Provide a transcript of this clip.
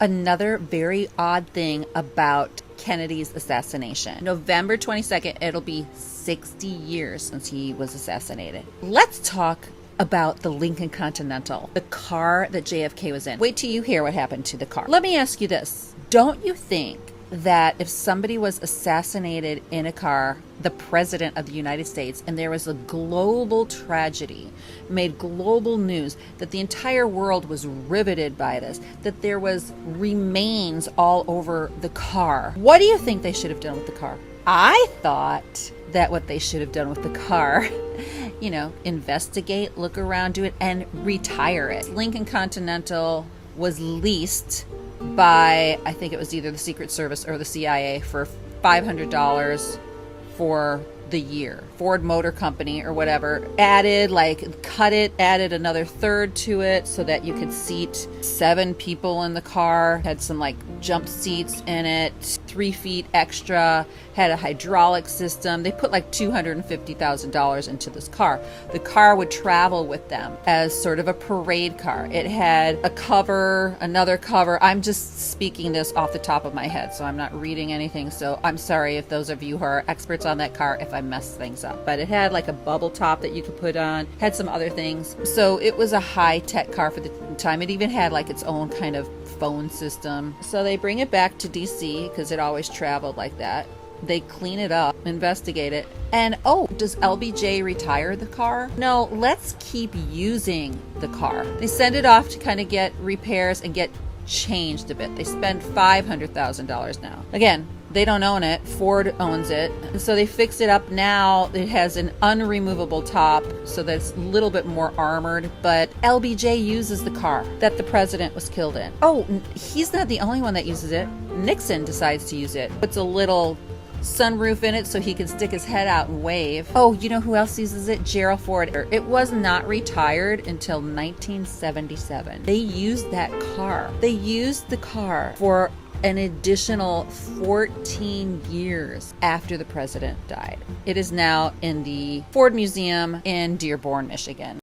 Another very odd thing about Kennedy's assassination. November 22nd, it'll be 60 years since he was assassinated. Let's talk about the Lincoln Continental, the car that JFK was in. Wait till you hear what happened to the car. Let me ask you this. Don't you think that if somebody was assassinated in a car, the president of the United States, and there was a global tragedy, made global news, that the entire world was riveted by this, that there was remains all over the car, what do you think they should have done with the car? I thought that what they should have done with the car, investigate, look around, do it, and retire it. Lincoln Continental was leased by, I think it was either the Secret Service or the CIA, for $500 for the year. Ford Motor Company or whatever added another third to it so that you could seat 7 people in the car, had some jump seats in it, 3 feet extra, had a hydraulic system. They put $250,000 into this car. The car would travel with them as sort of a parade car. It had a cover, another cover. I'm just speaking this off the top of my head, so I'm not reading anything. So I'm sorry if those of you who are experts on that car, if I mess things up. But it had a bubble top that you could put on, had some other things. So it was a high-tech car for the time. It even had its own kind of phone system. So they bring it back to DC because it always traveled like that. They clean it up, investigate it, and does LBJ retire the car? No, let's keep using the car. They send it off to kind of get repairs and get changed a bit. They spend $500,000 now. Again, they don't own it. Ford owns it. And so they fix it up now. It has an unremovable top so that it's a little bit more armored. But LBJ uses the car that the president was killed in. He's not the only one that uses it. Nixon decides to use it. Puts a little sunroof in it so he can stick his head out and wave. You know who else uses it? Gerald Ford. It was not retired until 1977. They used that car. They used the car for an additional 14 years after the president died. It is now in the Ford Museum in Dearborn, Michigan.